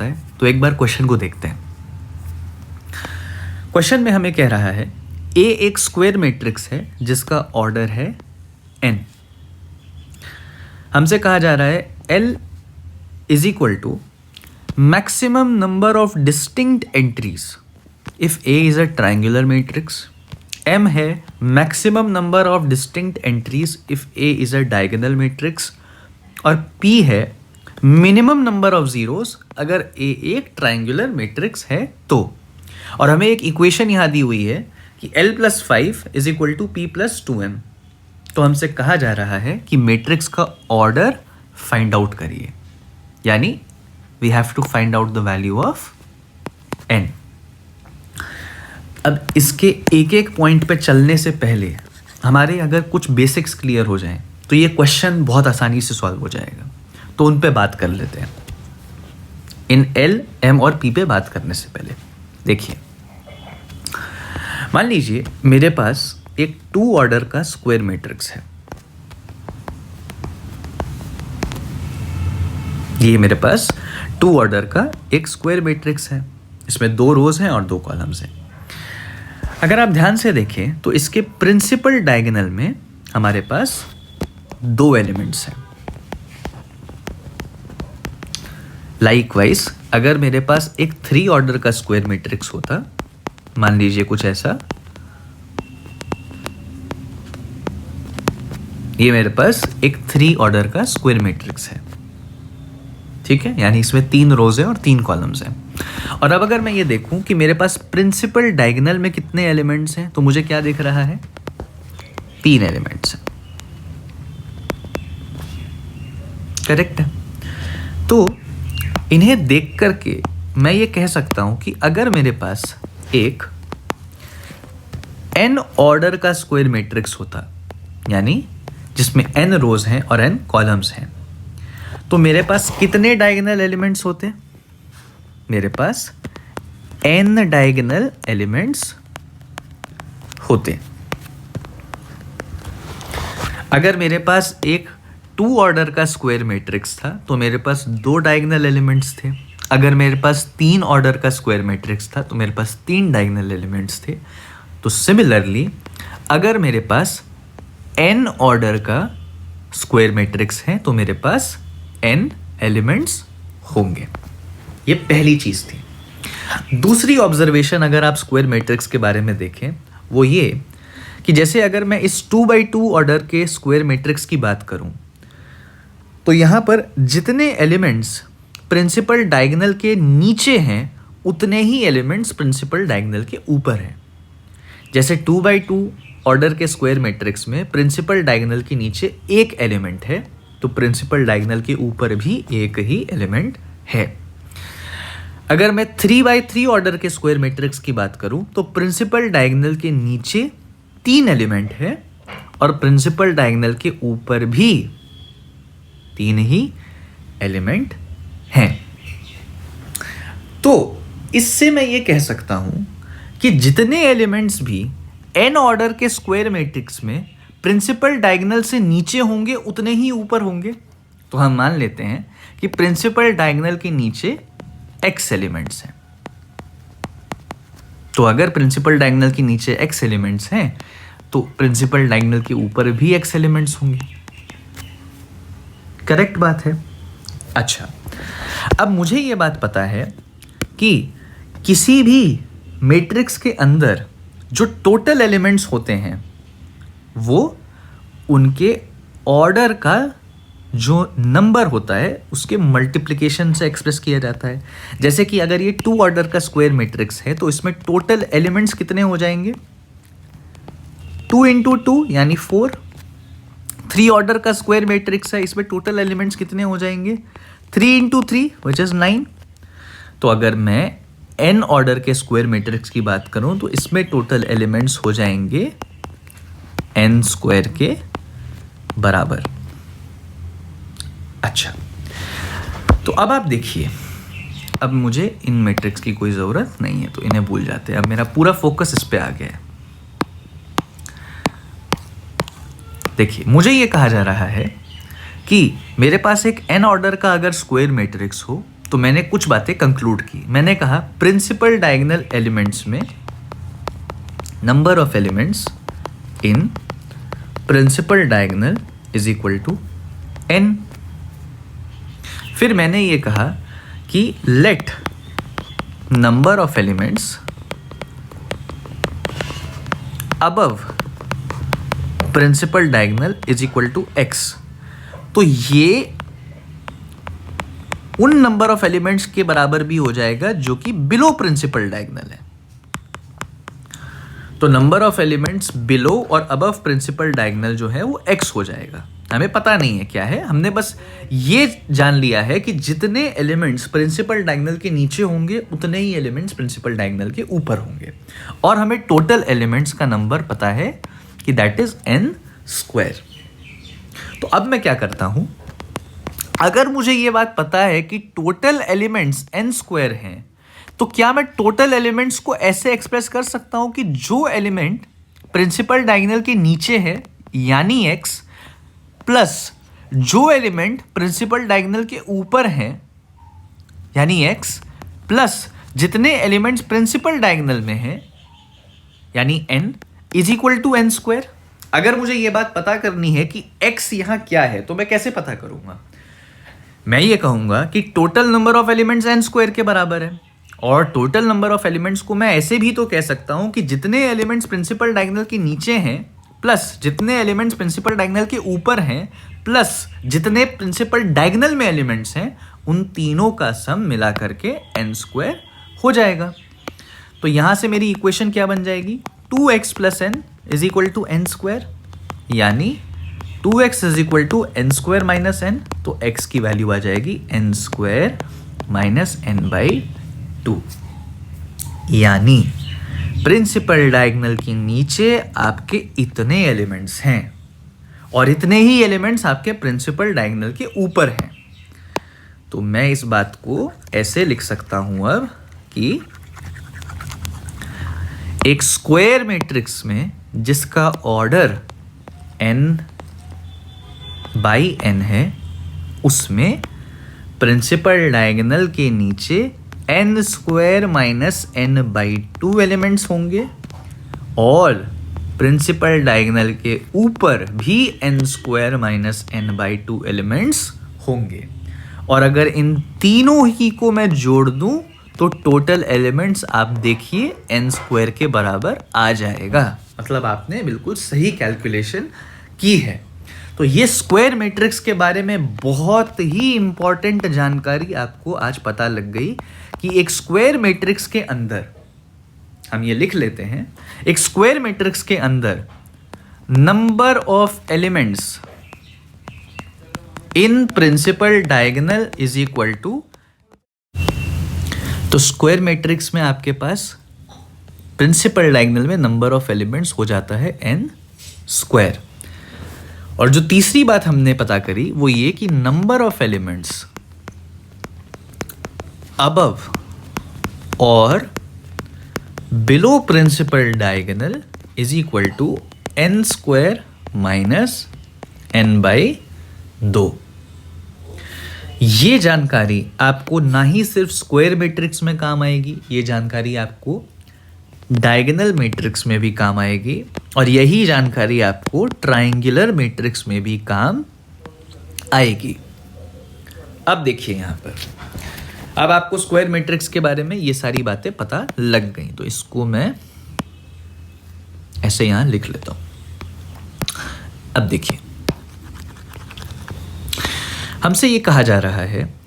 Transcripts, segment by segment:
है। तो एक बार क्वेश्चन को देखते हैं। क्वेश्चन में हमें कह रहा है ए एक स्क्वायर मैट्रिक्स है जिसका ऑर्डर है n। हमसे कहा जा रहा है L is equal to maximum number of distinct entries if A is a triangular matrix, M है maximum number of distinct entries if A is a diagonal matrix, और P है मिनिमम नंबर ऑफ जीरोस अगर A एक triangular matrix है तो। और हमें एक इक्वेशन यहाँ दी हुई है कि L+5 is equal to P+2M। तो हमसे कहा जा रहा है कि मैट्रिक्स का ऑर्डर फाइंड आउट करिए, यानी we have to find out the value of n। अब इसके एक एक पॉइंट पे चलने से पहले हमारे अगर कुछ बेसिक्स क्लियर हो जाएं तो ये क्वेश्चन बहुत आसानी से सॉल्व हो जाएगा। तो उन पे बात कर लेते हैं। इन L, M और P पे बात करने से पहले देखिए, मान लीजिए मेरे पास एक 2 ऑर्डर का स्क्वायर मैट्रिक्स है। ये मेरे पास 2 ऑर्डर का एक स्क्वायर मैट्रिक्स है, इसमें 2 रोज हैं और 2 कॉलम्स हैं। अगर आप ध्यान से देखें तो इसके प्रिंसिपल डायगोनल में हमारे पास 2 एलिमेंट्स हैं। लाइकवाइज अगर मेरे पास एक 3 ऑर्डर का स्क्वायर मैट्रिक्स होता, मान लीजिए कुछ ऐसा, ये मेरे पास एक 3 ऑर्डर का स्क्वायर मैट्रिक्स है, ठीक है, यानी इसमें 3 रोज हैं और 3 कॉलम्स हैं। और अब अगर मैं ये देखूं कि मेरे पास प्रिंसिपल डायगोनल में कितने एलिमेंट्स हैं, तो मुझे क्या दिख रहा है, 3 एलिमेंट्स हैं। करेक्ट है। तो इन्हें देख करके मैं ये कह सकता हूं कि अगर मेरे पास एक n ऑर्डर का स्क्वायर मैट्रिक्स होता, यानी जिसमें n रोज हैं और n कॉलम्स हैं, तो मेरे पास कितने डायगोनल एलिमेंट्स होते, मेरे पास n डायगोनल एलिमेंट्स होते। अगर मेरे पास एक 2 ऑर्डर का स्क्वायर मैट्रिक्स था तो मेरे पास 2 डायगोनल एलिमेंट्स थे। अगर मेरे पास 3 ऑर्डर का स्क्वायर मैट्रिक्स था तो मेरे पास 3 डायगोनल एलिमेंट्स थे। तो सिमिलरली अगर मेरे पास n ऑर्डर का स्क्वायर मैट्रिक्स है तो मेरे पास n एलिमेंट्स होंगे। ये पहली चीज थी। दूसरी ऑब्जर्वेशन अगर आप स्क्वायर मैट्रिक्स के बारे में देखें वो ये कि जैसे अगर मैं इस 2x2 ऑर्डर के स्क्वायर मैट्रिक्स की बात करूं तो यहां पर जितने एलिमेंट्स प्रिंसिपल डायगोनल के नीचे हैं उतने ही एलिमेंट्स प्रिंसिपल डायगोनल के ऊपर हैं। जैसे 2x2 ऑर्डर के स्क्वायर मैट्रिक्स में प्रिंसिपल डायगोनल के नीचे एक एलिमेंट है, तो प्रिंसिपल डायगोनल के ऊपर भी एक ही एलिमेंट है। अगर मैं 3x3 ऑर्डर के स्क्वायर मैट्रिक्स की बात करूं तो प्रिंसिपल डायगोनल के नीचे 3 एलिमेंट है और प्रिंसिपल डायगोनल के ऊपर भी 3 ही एलिमेंट हैं। तो इससे मैं ये कह सकता हूं कि जितने एलिमेंट्स भी n ऑर्डर के स्क्वायर मैट्रिक्स में प्रिंसिपल डायगोनल से नीचे होंगे उतने ही ऊपर होंगे। तो हम मान लेते हैं कि प्रिंसिपल डायगोनल के नीचे x एलिमेंट्स हैं। तो अगर प्रिंसिपल डायगोनल के नीचे x एलिमेंट्स हैं तो प्रिंसिपल डायगोनल के ऊपर भी x एलिमेंट्स होंगे। करेक्ट बात है। अच्छा, अब मुझे ये बात पता है कि किसी भी मैट्रिक्स के अंदर जो टोटल एलिमेंट्स होते हैं वो उनके ऑर्डर का जो नंबर होता है उसके मल्टीप्लिकेशन से एक्सप्रेस किया जाता है। जैसे कि अगर ये 2 ऑर्डर का स्क्वायर मैट्रिक्स है तो इसमें टोटल एलिमेंट्स कितने हो जाएंगे, 2 × 2 यानी 4। 3 ऑर्डर का स्क्वायर मैट्रिक्स है, इसमें टोटल एलिमेंट्स कितने हो जाएंगे, 3 × 3 विच इज 9। तो अगर मैं n ऑर्डर के स्क्वायर मैट्रिक्स की बात करूं तो इसमें टोटल एलिमेंट्स हो जाएंगे n² के बराबर। अच्छा, तो अब आप देखिए, अब मुझे इन मैट्रिक्स की कोई ज़रूरत नहीं है तो इन्हें भूल जाते हैं। अब मेरा पूरा फोकस इस पे आ गया है। देखिए, मुझे ये कहा जा रहा है कि मेरे पास एक n ऑर्डर का अगर स्क्वायर मैट्रिक्स हो तो मैंने कुछ बातें कंक्लूड की। मैंने कहा प्रिंसिपल डायगोनल एलिमेंट्स में number of elements in principal diagonal is equal to n। फिर मैंने ये कहा कि let number of elements above principal diagonal is equal to x। तो ये उन नंबर ऑफ एलिमेंट्स के बराबर भी हो जाएगा जो कि बिलो प्रिंसिपल डायगोनल है। तो नंबर ऑफ एलिमेंट्स बिलो और अबव प्रिंसिपल डायगोनल जो है वो x हो जाएगा। हमें पता नहीं है क्या है, हमने बस ये जान लिया है कि जितने एलिमेंट्स प्रिंसिपल डायगोनल के नीचे होंगे उतने ही एलिमेंट्स प्रिंसिपल डायगोनल के ऊपर होंगे। और हमें टोटल एलिमेंट्स का नंबर पता है कि दैट इज n स्क्वायर। तो अब मैं क्या करता हूं, अगर मुझे ये बात पता है कि टोटल एलिमेंट्स n स्क्वायर हैं, तो क्या मैं टोटल एलिमेंट्स को ऐसे एक्सप्रेस कर सकता हूं कि जो एलिमेंट प्रिंसिपल डायगोनल के नीचे है यानी x, प्लस जो एलिमेंट प्रिंसिपल डायगोनल के ऊपर है यानी x, प्लस जितने एलिमेंट्स प्रिंसिपल डायगोनल में हैं यानी n is equal to n square. अगर मुझे यह बात पता करनी है कि x यहां क्या है तो मैं कैसे पता करूंगा? मैं ये कहूंगा कि total number of elements n square के बराबर है। और टोटल नंबर ऑफ एलिमेंट्स को मैं ऐसे भी तो कह सकता हूं कि जितने एलिमेंट्स प्रिंसिपल डायगोनल के नीचे हैं प्लस जितने एलिमेंट्स प्रिंसिपल डायगोनल के ऊपर हैं प्लस जितने प्रिंसिपल डायगोनल में एलिमेंट्स हैं उन तीनों का सम मिला करके n स्क्वायर हो जाएगा। तो यहां से मेरी इक्वेशन क्या बन जाएगी? 2x plus n is equal to n square, यानी 2x is equal to n square minus n। तो x की वैल्यू आ जाएगी n square minus n by 2, यानी प्रिंसिपल डायगोनल के नीचे आपके इतने एलिमेंट्स हैं और इतने ही एलिमेंट्स आपके प्रिंसिपल डायगोनल के ऊपर हैं। तो मैं इस बात को ऐसे लिख सकता हूं अब कि एक स्क्वायर मैट्रिक्स में जिसका ऑर्डर n बाई n है, उसमें प्रिंसिपल डायगोनल के नीचे n square minus n by 2 elements होंगे और प्रिंसिपल डायगोनल के ऊपर भी n square minus n by 2 elements होंगे। और अगर इन तीनों ही को मैं जोड़ दूं तो टोटल एलिमेंट्स आप देखिए n स्क्वायर के बराबर आ जाएगा। मतलब आपने बिल्कुल सही कैलकुलेशन की है। तो ये स्क्वायर मैट्रिक्स के बारे में बहुत ही इंपॉर्टेंट जानकारी आपको आज पता लग गई कि एक स्क्वायर मैट्रिक्स के अंदर, हम ये लिख लेते हैं, एक स्क्वायर मैट्रिक्स के अंदर number of elements in principal diagonal is equal to, तो स्क्वायर मैट्रिक्स में आपके पास प्रिंसिपल डायगोनल में नंबर ऑफ एलिमेंट्स हो जाता है n स्क्वायर। और जो तीसरी बात हमने पता करी वो ये कि नंबर ऑफ एलिमेंट्स अबव और below principal diagonal is equal to n square minus n by 2। ये जानकारी आपको ना ही सिर्फ स्क्वायर मैट्रिक्स में काम आएगी, ये जानकारी आपको डायगोनल मैट्रिक्स में भी काम आएगी और यही जानकारी आपको ट्रायंगुलर मैट्रिक्स में भी काम आएगी। अब देखिए यहाँ पर, अब आपको स्क्वायर मैट्रिक्स के बारे में ये सारी बातें पता लग गई, तो इसको मैं ऐसे यहां लिख लेता हूं। अब देखिए, हमसे ये कहा जा रहा है,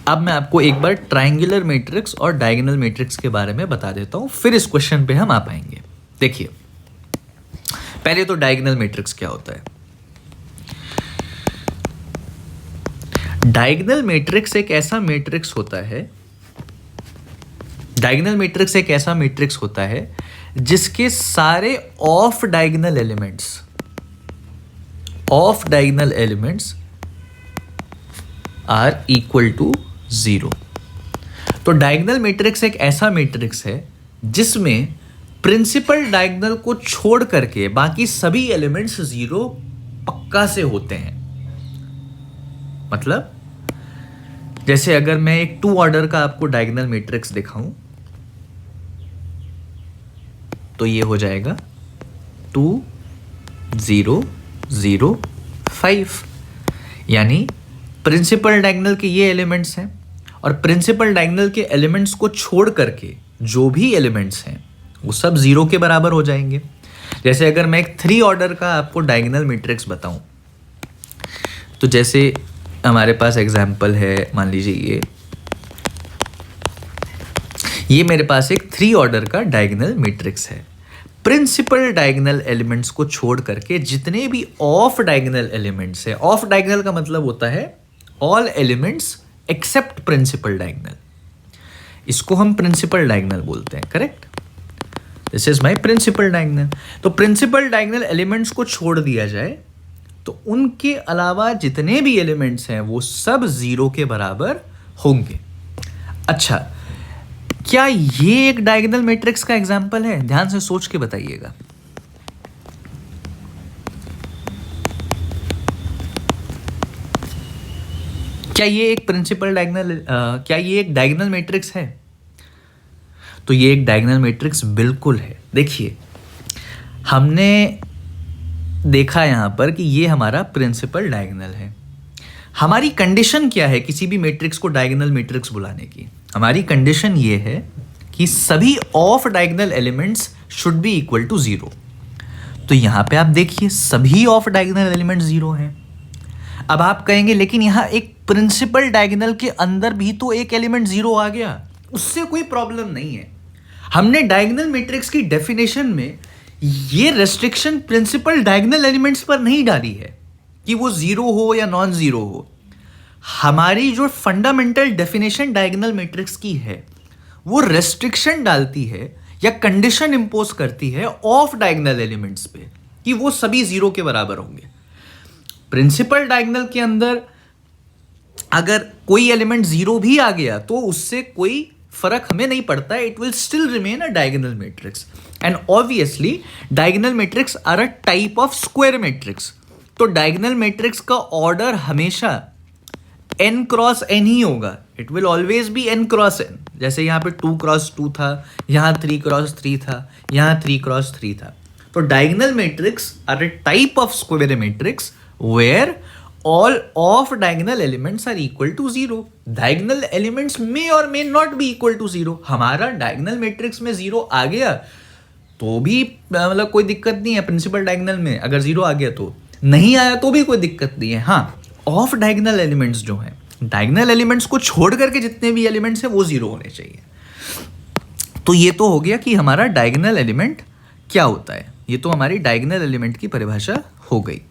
अब मैं आपको एक बार ट्रायंगुलर मैट्रिक्स और डायगोनल मैट्रिक्स के बारे में बता देता हूं, फिर इस क्वेश्चन पे हम आ पाएंगे। देखिए, पहले तो डायगोनल मैट्रिक्स क्या होता है। डायगोनल मैट्रिक्स एक ऐसा मैट्रिक्स होता है, डायगोनल मैट्रिक्स एक ऐसा मैट्रिक्स होता है जिसके सारे off diagonal elements are equal to 0। तो डायगोनल मैट्रिक्स एक ऐसा मैट्रिक्स है जिसमें प्रिंसिपल डायगोनल को छोड़ करके बाकी सभी एलिमेंट्स 0 पक्का से होते हैं। मतलब जैसे अगर मैं एक 2 ऑर्डर का आपको डायगोनल मैट्रिक्स दिखाऊं तो ये हो जाएगा 2 0 0 5, यानी प्रिंसिपल डायगोनल के ये एलिमेंट्स हैं और प्रिंसिपल डायगोनल के एलिमेंट्स को छोड़ करके जो भी एलिमेंट्स हैं वो सब 0 के बराबर हो जाएंगे। जैसे अगर मैं एक 3 ऑर्डर का आपको डायगोनल मैट्रिक्स बताऊं तो जैसे हमारे पास एग्जांपल है, मान लीजिए ये मेरे पास एक 3 ऑर्डर का डायगोनल मैट्रिक्स है। प्रिंसिपल डायगोनल एलिमेंट्स को छोड़ करके जितने भी ऑफ डायगोनल एलिमेंट्स है, ऑफ डायगोनल का मतलब होता है all elements except principal diagonal, इसको हम प्रिंसिपल डायगोनल बोलते हैं, correct. This is my principal diagonal. तो प्रिंसिपल डायगोनल एलिमेंट्स को छोड़ दिया जाए तो उनके अलावा जितने भी एलिमेंट्स हैं वो सब 0 के बराबर होंगे। अच्छा, क्या ये एक डायगोनल मैट्रिक्स का एग्जांपल है? ध्यान से सोच के बताइएगा। क्या ये एक प्रिंसिपल डायगोनल, क्या ये एक डायगोनल मैट्रिक्स है? तो ये एक डायगोनल मैट्रिक्स बिल्कुल है। देखिए, हमने देखा यहां पर कि ये हमारा प्रिंसिपल डायगोनल है। हमारी कंडीशन क्या है किसी भी मैट्रिक्स को डायगोनल मैट्रिक्स बुलाने की? हमारी कंडीशन ये है कि सभी off diagonal elements should be equal to 0। तो यहां पे आप देखिए सभी ऑफ डायगोनल एलिमेंट्स 0 हैं। अब आप कहेंगे लेकिन यहां एक प्रिंसिपल डायगोनल के अंदर भी तो एक एलिमेंट 0 आ गया, उससे कोई प्रॉब्लम नहीं है। हमने डायगोनल मैट्रिक्स की डेफिनेशन में ये रेस्ट्रिक्शन प्रिंसिपल डायगोनल एलिमेंट्स पर नहीं डाली है कि वो 0 हो या नॉन 0 हो। हमारी जो फंडामेंटल डेफिनेशन डायगोनल मैट्रिक्स की है वो रेस्ट्रिक्शन डालती है या कंडीशन इंपोज करती है ऑफ डायगोनल एलिमेंट्स पे कि वो सभी 0 के बराबर होंगे। प्रिंसिपल डायगोनल के अंदर अगर कोई एलिमेंट 0 भी आ गया तो उससे कोई फर्क हमें नहीं पड़ता है, it will still remain a diagonal matrix. And obviously diagonal matrix are a type of square matrix. तो डायगोनल मैट्रिक्स का ऑर्डर हमेशा n क्रॉस n ही होगा, it will always be n cross n। जैसे यहाँ पे 2 क्रॉस 2 था, यहाँ 3 क्रॉस 3 था, यहाँ 3 क्रॉस 3 था। तो diagonal matrix are a type of square matrix where all of diagonal elements are equal to 0. Diagonal elements may or may not be equal to 0. हमारा diagonal matrix में 0 आ गया तो भी मतलब कोई दिक्कत नहीं है। प्रिंसिपल डायगोनल में अगर 0 आ गया तो, नहीं आया तो भी कोई दिक्कत नहीं है। हाँ, ऑफ डायगोनल एलिमेंट्स जो हैं, डायगोनल एलिमेंट्स को छोड़ करके जितने भी एलिमेंट्स हैं वो 0 होने चाहिए। तो ये तो हो गया कि हमारा डायगोनल एलिमेंट क्या होता है। ये तो हमारी डायगोनल एलिमेंट की परिभाषा हो गई,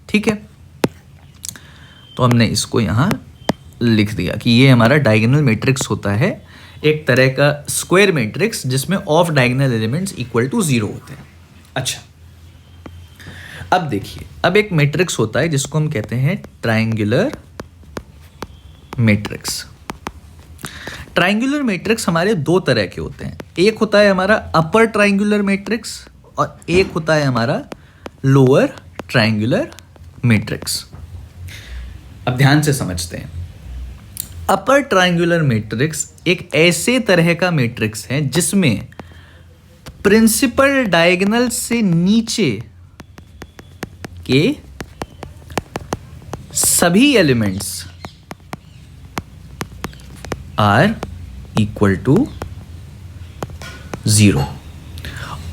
ठीक है। तो हमने इसको यहाँ लिख दिया कि ये हमारा डायगोनल मैट्रिक्स होता है, एक तरह का स्क्वायर मैट्रिक्स जिसमें off diagonal elements equal to 0 होते हैं। अच्छा, अब देखिए, अब एक मैट्रिक्स होता है जिसको हम कहते हैं ट्रायंगुलर मैट्रिक्स। ट्रायंगुलर मैट्रिक्स हमारे 2 तरह के होते हैं। एक होता है हमारा अपर ट्रायंगुलर मैट्रिक्स और एक होता है हमारा लोअर ट्रायंगुलर मैट्रिक्स। अब ध्यान से समझते हैं। अपर ट्रायंगुलर मैट्रिक्स एक ऐसे तरह का मैट्रिक्स है जिसमें प्रिंसिपल डायगोनल से नीचे के सभी एलिमेंट्स आर इक्वल टू 0।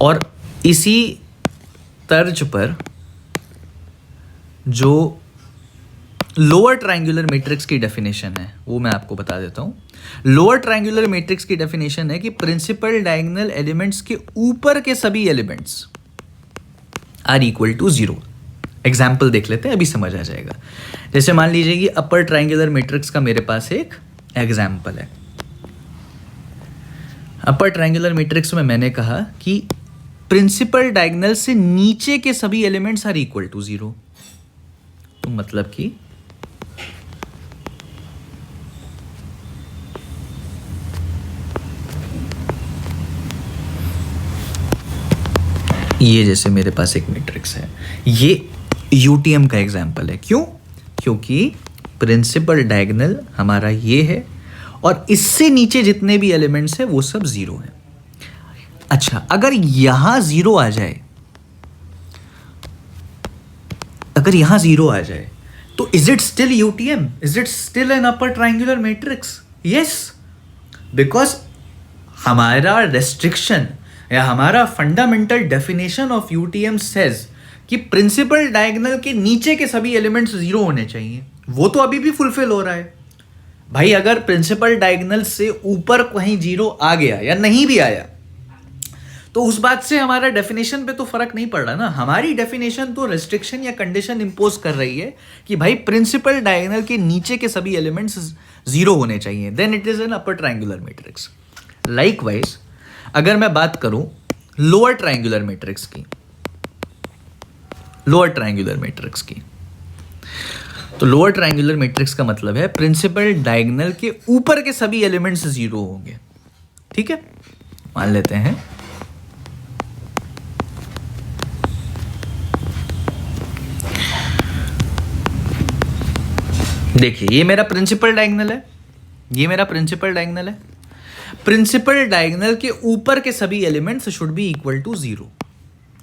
और इसी तर्ज पर जो लोअर ट्रायंगुलर मैट्रिक्स की डेफिनेशन है वो मैं आपको बता देता हूं। लोअर ट्रायंगुलर मैट्रिक्स की डेफिनेशन है कि प्रिंसिपल डायगोनल एलिमेंट्स के ऊपर के सभी elements are equal to 0। Example देख लेते हैं, अभी समझ आ जाएगा। जैसे मान लीजिए कि अपर ट्रायंगुलर मैट्रिक्स का मेरे पास एक एग्जाम्पल है। अपर ट्रायंगुलर मैट्रिक्स में मैंने कहा कि प्रिंसिपल डायगोनल से नीचे के सभी एलिमेंट्स आर इक्वल टू 0। तो मतलब कि ये जैसे मेरे पास एक मैट्रिक्स है, ये यूटीएम का एग्जाम्पल है। क्यों? क्योंकि प्रिंसिपल डायगोनल हमारा ये है और इससे नीचे जितने भी एलिमेंट्स हैं वो सब जीरो है। अच्छा, अगर यहां जीरो आ जाए, अगर यहां जीरो आ जाए तो is it still UTM? Is it still an upper triangular matrix? Yes, because हमारा रेस्ट्रिक्शन या हमारा fundamental definition of UTM says कि प्रिंसिपल डायगोनल के नीचे के सभी एलिमेंट्स जीरो होने चाहिए। वो तो अभी भी फुलफिल हो रहा है भाई। अगर प्रिंसिपल डायगोनल से ऊपर कहीं जीरो आ गया या नहीं भी आया तो उस बात से हमारा डेफिनेशन पे तो फर्क नहीं पड़ रहा ना। हमारी डेफिनेशन तो रेस्ट्रिक्शन या कंडीशन इंपोज कर रही है कि भाई प्रिंसिपल डायगोनल के नीचे के सभी एलिमेंट्स जीरो होने चाहिए, then it is an upper triangular matrix. Likewise अगर मैं बात करूं लोअर ट्राइंगुलर मैट्रिक्स की, लोअर ट्राइंगुलर मैट्रिक्स की, तो लोअर ट्राइंगुलर मैट्रिक्स का मतलब है प्रिंसिपल डायगोनल के ऊपर के सभी एलिमेंट्स जीरो होंगे। ठीक है, मान लेते हैं देखिए ये मेरा प्रिंसिपल डायगोनल है, ये मेरा प्रिंसिपल डायगोनल है। प्रिंसिपल डायगोनल के ऊपर के सभी elements should be equal to zero,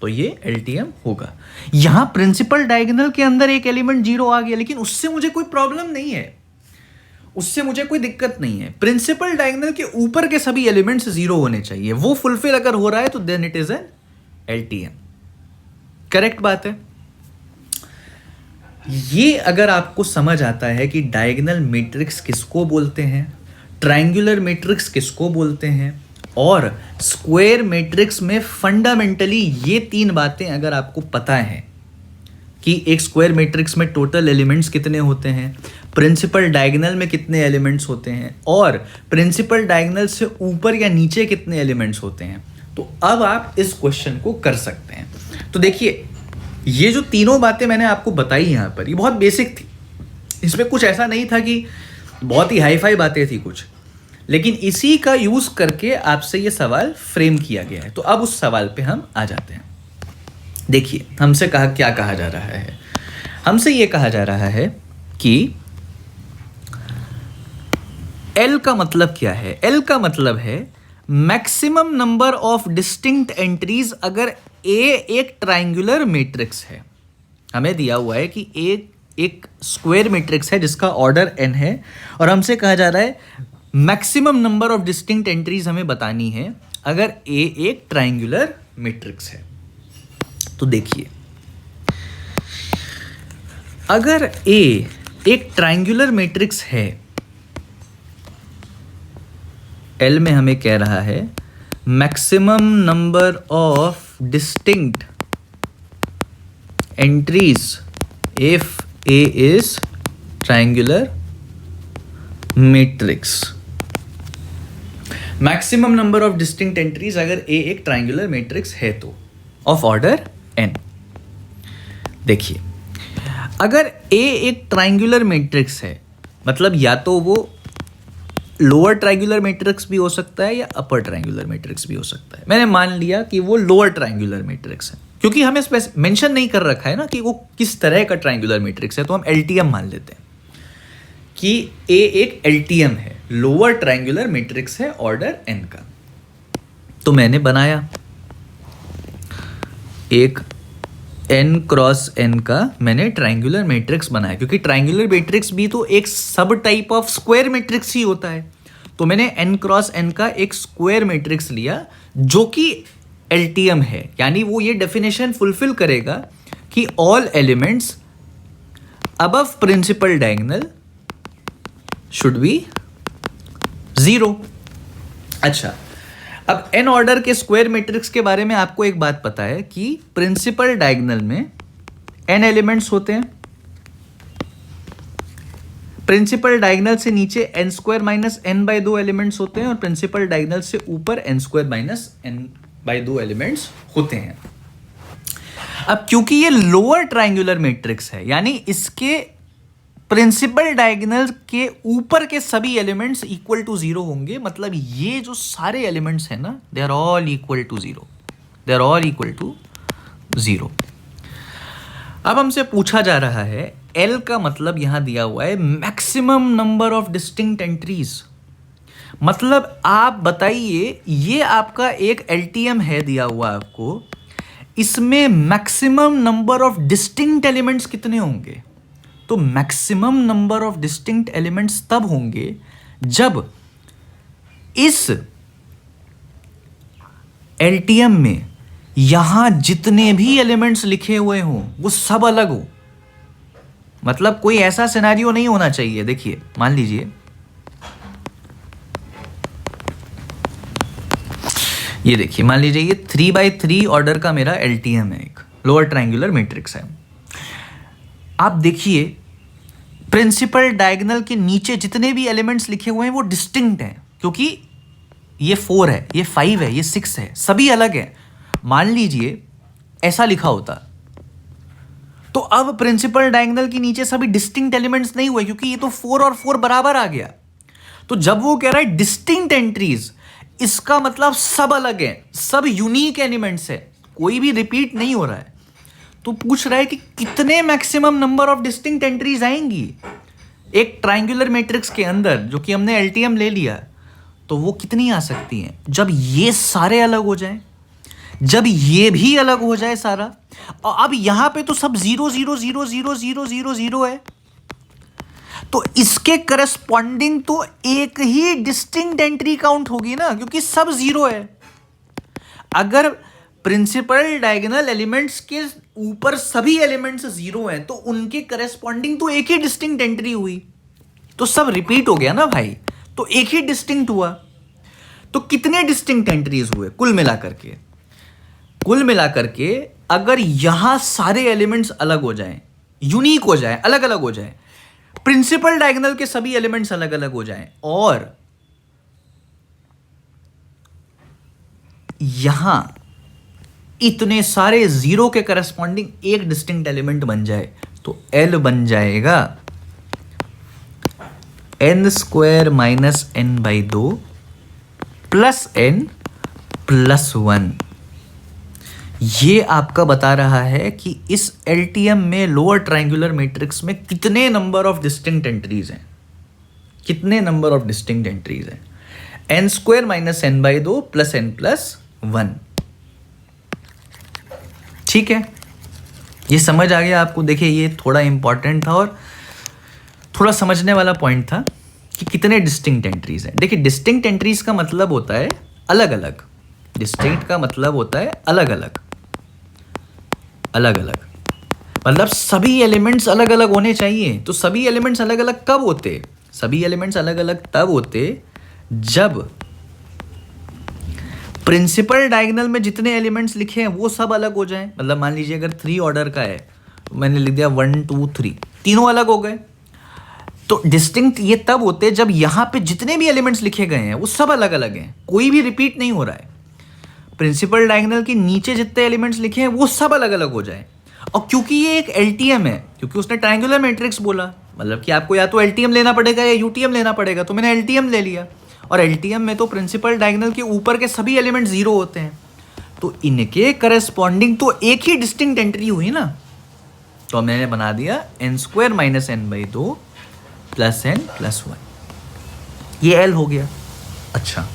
तो ये एलटीएम होगा। यहां प्रिंसिपल डायगोनल के अंदर एक एलिमेंट जीरो आ गया, लेकिन उससे मुझे कोई प्रॉब्लम नहीं है, उससे मुझे कोई दिक्कत नहीं है। प्रिंसिपल डायगोनल के ऊपर के सभी एलिमेंट्स जीरो होने चाहिए, वो फुलफिल अगर हो रहा है तो then it is an LTM. Correct बात है। ये अगर आपको समझ आता है कि डायगोनल मैट्रिक्स किसको बोलते हैं, ट्रायंगुलर मैट्रिक्स किसको बोलते हैं, और स्क्वायर मैट्रिक्स में फंडामेंटली ये तीन बातें अगर आपको पता है कि एक स्क्वायर मैट्रिक्स में टोटल एलिमेंट्स कितने होते हैं, प्रिंसिपल डायगोनल में कितने एलिमेंट्स होते हैं, और प्रिंसिपल डायगोनल से ऊपर या नीचे कितने एलिमेंट्स होते हैं, तो अब आप इस क्वेश्चन को कर सकते हैं। तो देखिए ये जो तीनों बातें मैंने आपको बताई यहाँ पर, ये बहुत बेसिक थी, इसमें कुछ ऐसा नहीं था कि बहुत ही हाई फाई बातें थी कुछ, लेकिन इसी का यूज करके आपसे ये सवाल फ्रेम किया गया है। तो अब उस सवाल पे हम आ जाते हैं। देखिए हमसे क्या कहा जा रहा है, हमसे ये कहा जा रहा है कि L का मतलब क्या है। L का मतलब है maximum number of distinct entries अगर A एक ट्राइंगुलर मैट्रिक्स है। हमें दिया हुआ है कि एक स्क्वायर मैट्रिक्स है जिसका ऑर्डर n है, और हमसे कहा जा रहा है maximum number of distinct entries हमें बतानी है अगर A एक ट्राइंगुलर मैट्रिक्स है। तो देखिए अगर A एक ट्राइंगुलर मैट्रिक्स है, L में हमें कह रहा है maximum number of distinct entries if A is triangular matrix. Maximum number of distinct entries अगर A एक ट्राइंगुलर मैट्रिक्स है तो ऑफ ऑर्डर n। देखिए अगर A एक ट्राइंगुलर मैट्रिक्स है मतलब या तो वो लोअर ट्राइंगुलर मैट्रिक्स भी हो सकता है या अपर ट्राइंगुलर मैट्रिक्स भी हो सकता है। मैंने मान लिया कि वो लोअर ट्राइंगुलर मैट्रिक्स है, क्योंकि हमें मेंशन नहीं कर रखा है ना कि वो किस तरह का ट्राइंगुलर मैट्रिक्स है, तो हम एलटीएम मान लेते हैं कि A एक एलटीएम है, लोअर ट्राइंगुलर मैट्रिक्स है ऑर्डर n का। तो मैंने बनाया एक n क्रॉस n का मैंने ट्राइंगुलर मैट्रिक्स बनाया, क्योंकि ट्राइंगुलर मैट्रिक्स भी तो एक सब टाइप ऑफ स्क्वायर मैट्रिक्स ही होता है। तो मैंने n क्रॉस n का एक स्क्वायर मैट्रिक्स लिया जो कि एलटीएम है, यानी वो ये डेफिनेशन फुलफिल करेगा कि all elements above principal diagonal should be zero. अच्छा, अब n ऑर्डर के स्क्वायर मैट्रिक्स के बारे में आपको एक बात पता है कि प्रिंसिपल डायगोनल में n एलिमेंट्स होते हैं। प्रिंसिपल डायगोनल से नीचे n square minus n by 2 elements होते हैं, और प्रिंसिपल डायगोनल से ऊपर n square minus n by 2 elements होते हैं। अब क्योंकि ये लोअर ट्राइंगुलर मैट्रिक्स है, यानी इसके प्रिंसिपल डायगोनल के ऊपर के सभी एलिमेंट्स इक्वल टू जीरो होंगे। मतलब ये जो सारे एलिमेंट्स हैं ना, they are all equal to zero, they are all equal to zero. अब हमसे पूछा जा रहा है एल का मतलब यहां दिया हुआ है maximum number of distinct entries. मतलब आप बताइए, ये आपका एक एलटीएम है दिया हुआ आपको, इसमें maximum number of distinct elements कितने होंगे? तो maximum number of distinct elements तब होंगे जब इस एलटीएम में यहां जितने भी एलिमेंट्स लिखे हुए हों वो सब अलग हो। मतलब कोई ऐसा सिनेरियो नहीं होना चाहिए। देखिए मान लीजिए ये, देखिए मान लीजिए ये 3x3 ऑर्डर का मेरा एलटीएम है, एक लोअर ट्रायंगुलर मैट्रिक्स है। आप देखिए प्रिंसिपल डायगोनल के नीचे जितने भी एलिमेंट्स लिखे हुए हैं वो डिस्टिंक्ट हैं, क्योंकि ये 4 है, ये 5 है, ये 6 है, सभी अलग है। मान लीजिए ऐसा लिखा होता तो अब प्रिंसिपल डायगोनल के नीचे सभी डिस्टिंक्ट एलिमेंट्स नहीं हुए, क्योंकि ये तो 4 और 4 बराबर आ गया। तो जब वो कह रहा है डिस्टिंक्ट एंट्रीज, इसका मतलब सब अलग है, सब यूनिक एलिमेंट्स है, कोई भी रिपीट नहीं हो रहा है। तो पूछ रहा है कि कितने maximum number of distinct entries आएंगी एक ट्रायंगुलर मैट्रिक्स के अंदर, जो कि हमने एलटीएम ले लिया। तो वो कितनी आ सकती हैं? जब ये सारे अलग हो जाएं, जब ये भी अलग हो जाए सारा, और अब यहां पे तो सब 0 0 0 0 0 0 0 है, तो इसके करस्पॉन्डिंग तो एक ही डिस्टिंक्ट एंट्री काउंट होगी ना, क्योंकि सब 0 है। अगर प्रिंसिपल डायगोनल एलिमेंट्स के ऊपर सभी एलिमेंट्स 0 हैं तो उनके करस्पॉन्डिंग तो एक ही डिस्टिंक्ट एंट्री हुई, तो सब रिपीट हो गया ना भाई, तो एक ही डिस्टिंक्ट हुआ। तो कितने डिस्टिंक्ट एंट्रीज हुए कुल मिलाकर के? कुल मिलाकर के अगर यहां सारे एलिमेंट्स अलग हो जाएं, यूनिक हो जाएं, अलग अलग हो जाएं, प्रिंसिपल डायगोनल के सभी एलिमेंट्स अलग अलग हो जाएं, और यहां इतने सारे 0 के करस्पॉन्डिंग एक डिस्टिंक्ट एलिमेंट बन जाए, तो L बन जाएगा n² - n/2 plus n plus 1। ये आपका बता रहा है कि इस एलटीएम में लोअर ट्रायंगुलर मैट्रिक्स में कितने नंबर ऑफ डिस्टिंक्ट एंट्रीज हैं, कितने नंबर ऑफ डिस्टिंक्ट एंट्रीज हैं। n² - n/2 plus n plus 1। ठीक है, ये समझ आ गया आपको? देखिए ये थोड़ा इंपॉर्टेंट था और थोड़ा समझने वाला पॉइंट था कि कितने डिस्टिंक्ट एंट्रीज हैं। देखिए डिस्टिंक्ट एंट्रीज का मतलब होता है अलग अलग, डिस्टिंक्ट का मतलब होता है अलग अलग, अलग अलग मतलब सभी एलिमेंट्स अलग अलग होने चाहिए। तो सभी एलिमेंट्स अलग अलग कब होते? सभी एलिमेंट्स अलग अलग तब होते जब प्रिंसिपल डायगोनल में जितने एलिमेंट्स लिखे हैं वो सब अलग हो जाएं। मतलब मान लीजिए अगर 3 ऑर्डर का है तो मैंने लिख दिया 1 2 3, तीनों अलग हो गए। तो डिस्टिंक्ट ये तब होते जब यहाँ पे जितने भी एलिमेंट्स लिखे गए हैं वो सब अलग अलग हैं, कोई भी रिपीट नहीं हो रहा है। प्रिंसिपल डायगोनल के नीचे जितने एलिमेंट्स लिखे हैं वो सब अलग अलग हो जाए। और क्योंकि ये एक एलटीएम है, क्योंकि उसने ट्रायंगुलर मैट्रिक्स बोला, मतलब कि आपको या तो एलटीएम लेना पड़ेगा या यूटीएम लेना पड़ेगा, तो मैंने एलटीएम ले लिया। और एलटीएम में तो प्रिंसिपल डायगोनल के ऊपर के सभी एलिमेंट 0 होते हैं, तो इनके करस्पॉन्डिंग तो एक ही डिस्टिंक्ट एंट्री हुई ना। तो मैंने बना दिया n² - n/2 plus n plus 1, ये L हो गया। अच्छा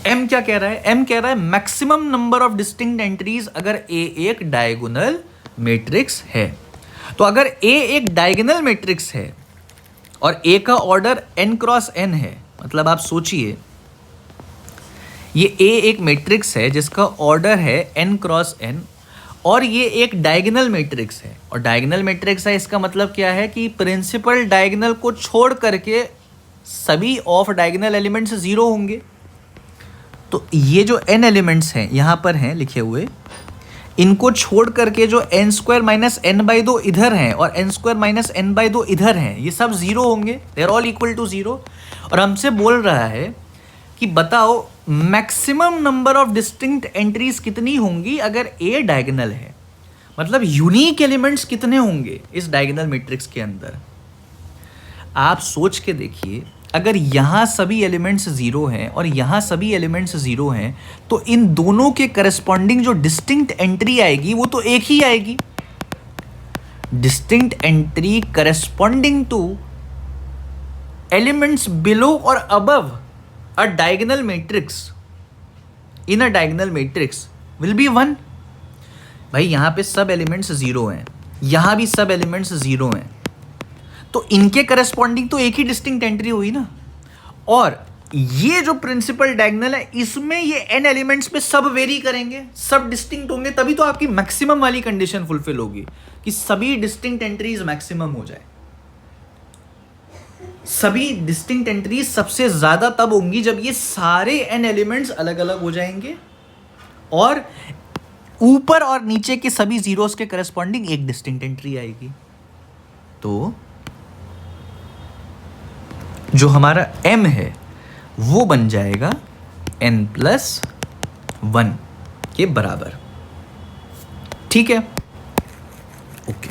M क्या कह रहा है? M कह रहा है maximum number of distinct entries अगर A एक डायगोनल मैट्रिक्स है। तो अगर A एक डायगोनल मैट्रिक्स है और A का ऑर्डर n क्रॉस n है, मतलब आप सोचिए ये A एक मैट्रिक्स है जिसका ऑर्डर है n क्रॉस n, और ये एक डायगोनल मैट्रिक्स है। और डायगोनल मैट्रिक्स है, इसका मतलब क्या है कि प्रिंसिपल डायगोनल को छोड़ करके सभी ऑफ डायगोनल एलिमेंट्स 0 होंगे। तो ये जो n एलिमेंट्स हैं यहाँ पर हैं लिखे हुए, इनको छोड़ करके जो n² - n/2 इधर हैं और n² - n/2 इधर हैं, ये सब 0 होंगे, they are all equal to 0। और हमसे बोल रहा है कि बताओ maximum number of distinct entries कितनी होंगी अगर A डायगोनल है, मतलब यूनिक एलिमेंट्स कितने होंगे इस डायगोनल मैट्रिक्स के अंदर। आप सोच के देखिए, अगर यहाँ सभी एलिमेंट्स 0 हैं और यहाँ सभी एलिमेंट्स 0 हैं, तो इन दोनों के करस्पॉन्डिंग जो डिस्टिंक्ट एंट्री आएगी वो तो एक ही आएगी। Distinct entry corresponding to elements below और above a diagonal matrix in a diagonal matrix will be 1। भाई यहाँ पे सब एलिमेंट्स जीरो हैं, यहाँ भी सब एलिमेंट्स जीरो हैं, तो इनके करस्पॉन्डिंग तो एक ही डिस्टिंक्ट एंट्री हुई ना। और ये जो प्रिंसिपल डायगोनल है इसमें ये n एलिमेंट्स पे सब वेरी करेंगे, सब डिस्टिंक्ट होंगे, तभी तो आपकी मैक्सिमम वाली कंडीशन फुलफिल होगी कि सभी डिस्टिंक्ट एंट्रीज मैक्सिमम हो जाए। सभी डिस्टिंक्ट एंट्रीज सबसे ज्यादा तब होंगी जब ये सारे n एलिमेंट्स अलग अलग हो जाएंगे और ऊपर और नीचे के सभी जीरोस के करस्पॉन्डिंग एक डिस्टिंक्ट एंट्री आएगी। तो जो हमारा m है वो बन जाएगा n+1 के बराबर। ठीक है, ओके।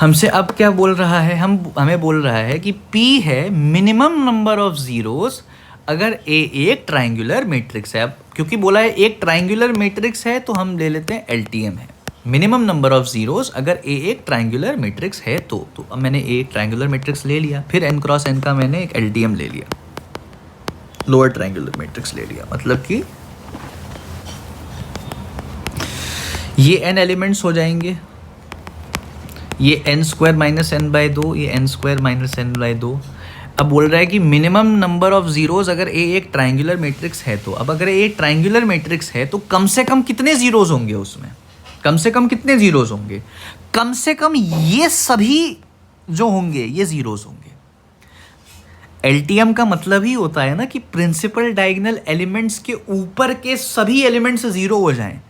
हमसे अब क्या बोल रहा है, हमें बोल रहा है कि P है मिनिमम नंबर ऑफ जीरोस अगर A एक ट्राइंगुलर मैट्रिक्स है। अब क्योंकि बोला है एक ट्राइंगुलर मैट्रिक्स है तो हम ले लेते हैं LTM है, मिनिमम नंबर ऑफ जीरोस अगर A एक ट्राइंगुलर मैट्रिक्स है तो अब मैंने A एक ट्राइंगुलर मैट्रिक्स ले लिया, फिर n क्रॉस n का मैंने एक LTM ले लिया, लोअर ट्राइंगुलर मैट्रिक्स ले लिया। मतलब कि ये n एलिमेंट्स हो जाएंगे, ये n² - n/2, ये n² - n/2। अब बोल रहा है कि मिनिमम नंबर ऑफ जीरोस अगर A एक ट्राइंगुलर मैट्रिक्स है तो अब अगर A एक ट्राइंगुलर मैट्रिक्स है तो कम से कम कितने जीरोस होंगे उसमें, कम से कम कितने जीरोस होंगे, कम से कम ये सभी जो होंगे ये जीरोस होंगे। LTM का मतलब ही होता है ना कि प्रिंसिपल डायगोनल एलिमेंट्स के ऊपर के सभी एलिमेंट्स जीरो हो जाएं,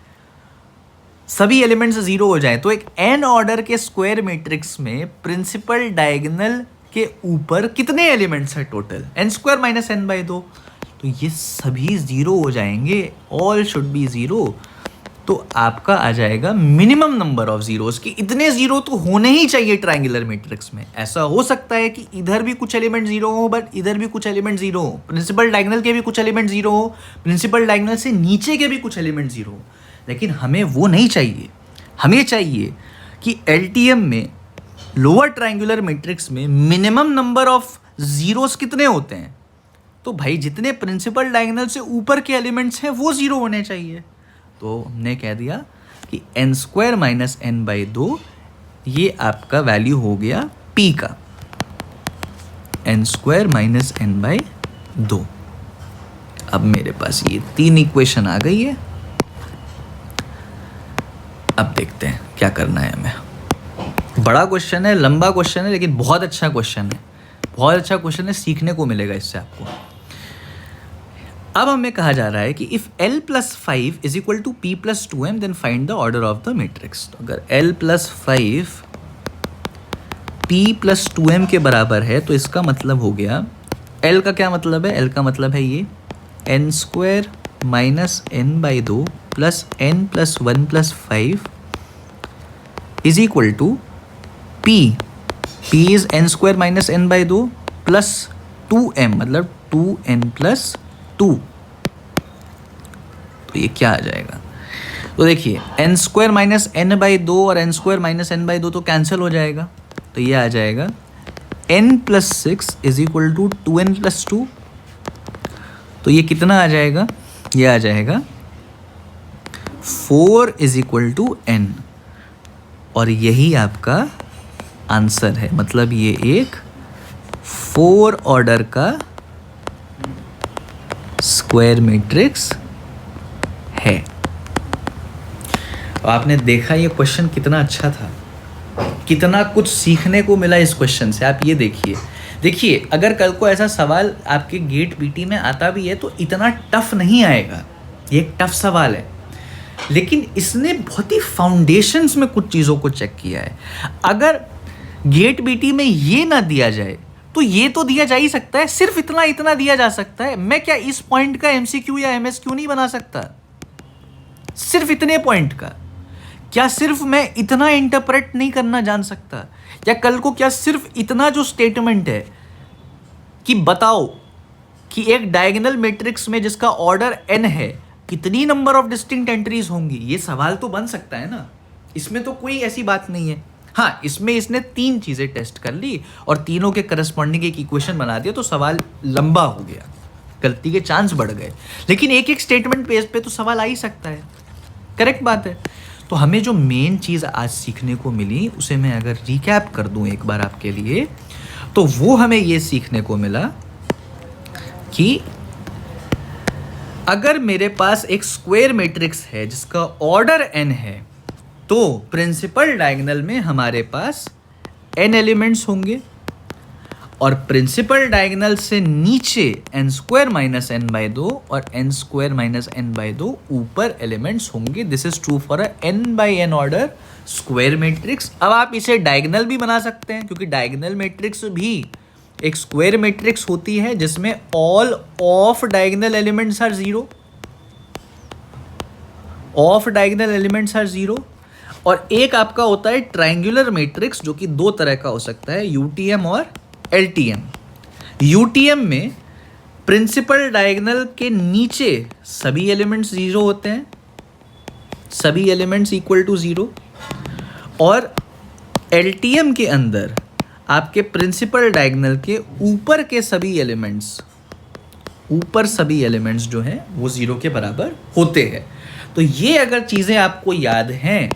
सभी एलिमेंट्स जीरो हो जाएं। तो एक n ऑर्डर के स्क्वायर मैट्रिक्स में प्रिंसिपल डायगोनल के ऊपर कितने एलिमेंट्स हैं टोटल, n² - n/2, तो ये सभी जीरो हो जाएंगे, ऑल शुड बी जीरो। तो आपका आ जाएगा मिनिमम नंबर ऑफ जीरोस कि इतने जीरो तो होने ही चाहिए ट्राइंगुलर मैट्रिक्स में। ऐसा हो सकता है कि इधर भी कुछ एलिमेंट जीरो हो बट इधर भी कुछ एलिमेंट जीरो हो, प्रिंसिपल डायगोनल के भी कुछ एलिमेंट जीरो हो, प्रिंसिपल डायगोनल से नीचे के भी कुछ एलिमेंट जीरो हो, लेकिन हमें वो नहीं चाहिए। हमें चाहिए कि LTM में लोअर ट्राइंगुलर मैट्रिक्स में मिनिमम नंबर ऑफ जीरोस कितने होते हैं, तो भाई जितने प्रिंसिपल डायगोनल से ऊपर के एलिमेंट्स हैं वो जीरो होने चाहिए। तो हमने कह दिया कि n² - n/2 ये आपका वैल्यू हो गया P का, n² - n/2। अब मेरे पास ये 3 इक्वेशन आ गई है। अब देखते हैं क्या करना है हमें। बड़ा क्वेश्चन है, लंबा क्वेश्चन है, लेकिन बहुत अच्छा क्वेश्चन है, बहुत अच्छा क्वेश्चन है, सीखने को मिलेगा इससे आपको। अब हमें कहा जा रहा है कि if l+5 = p + 2m then find the order of the matrix. तो अगर l+5 p + 2m के बराबर है तो इसका मतलब हो गया, l का क्या मतलब है, l का मतलब है ये n² - n/2 + n + 1 + 5 = p is n² - n/2 + 2m मतलब 2n + 2। तो ये क्या आ जाएगा, तो देखिए n² - n/2 और n² - n/2 तो कैंसिल हो जाएगा, तो ये आ जाएगा n + 6 = 2n + 2। तो ये कितना आ जाएगा, ये आ जाएगा 4 = n, और यही आपका आंसर है। मतलब ये एक 4 ऑर्डर का स्क्वायर मैट्रिक्स है। आपने देखा ये क्वेश्चन कितना अच्छा था, कितना कुछ सीखने को मिला इस क्वेश्चन से। आप ये देखिए अगर कल को ऐसा सवाल आपके गेट पीटी में आता भी है तो इतना टफ नहीं आएगा। ये एक टफ सवाल है, लेकिन इसने बहुत ही फाउंडेशंस में कुछ चीज़ों को चेक किया है। अगर गेट पीटी में ये ना दिया जाए तो ये तो दिया जा ही सकता है, सिर्फ इतना दिया जा सकता है। मैं क्या इस पॉइंट का MCQ या MSQ नहीं बना सकता, सिर्फ इतने पॉइंट का? क्या सिर्फ मैं इतना इंटरप्रेट नहीं करना जान सकता? या कल को क्या सिर्फ इतना जो स्टेटमेंट है कि बताओ कि एक डायगोनल मैट्रिक्स में जिसका ऑर्डर n है कितनी नंबर ऑफ डिस्टिंक्ट एंट्रीज होंगी, ये सवाल तो बन सकता है ना, इसमें तो कोई ऐसी बात नहीं है। हाँ, इसमें इसने 3 चीज़ें टेस्ट कर ली और तीनों के करस्पॉन्डिंग एक इक्वेशन बना दिया, तो सवाल लंबा हो गया, गलती के चांस बढ़ गए। लेकिन एक एक स्टेटमेंट बेस पे तो सवाल आ ही सकता है, करेक्ट बात है। तो हमें जो मेन चीज़ आज सीखने को मिली उसे मैं अगर रिकैप कर दूं एक बार आपके लिए, तो वो हमें ये सीखने को मिला कि अगर मेरे पास एक स्क्वायर मैट्रिक्स है जिसका ऑर्डर n है, तो प्रिंसिपल डायगोनल में हमारे पास n एलिमेंट्स होंगे और प्रिंसिपल डायगोनल से नीचे n² - n/2 और n² - n/2 ऊपर एलिमेंट्स होंगे। This is true for a n/n order square matrix. अब आप इसे डायगोनल भी बना सकते हैं, क्योंकि डायगोनल मैट्रिक्स भी एक स्क्वायर मैट्रिक्स होती है जिसमें all of diagonal elements are 0, off diagonal elements are 0। और एक आपका होता है ट्रायंगुलर मैट्रिक्स, जो कि 2 तरह का हो सकता है, यूटीएम और एलटीएम। यूटीएम में प्रिंसिपल डायगोनल के नीचे सभी एलिमेंट्स 0 होते हैं, सभी एलिमेंट्स इक्वल टू 0, और एलटीएम के अंदर आपके प्रिंसिपल डायगोनल के ऊपर के सभी एलिमेंट्स, ऊपर सभी एलिमेंट्स जो हैं वो 0 के बराबर होते हैं। तो ये अगर चीज़ें आपको याद हैं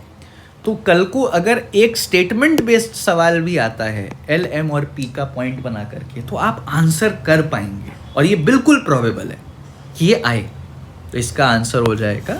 तो कल को अगर एक स्टेटमेंट बेस्ड सवाल भी आता है एल, एम और पी का पॉइंट बना करके, तो आप आंसर कर पाएंगे, और ये बिल्कुल प्रोबेबल है कि ये आए। तो इसका आंसर हो जाएगा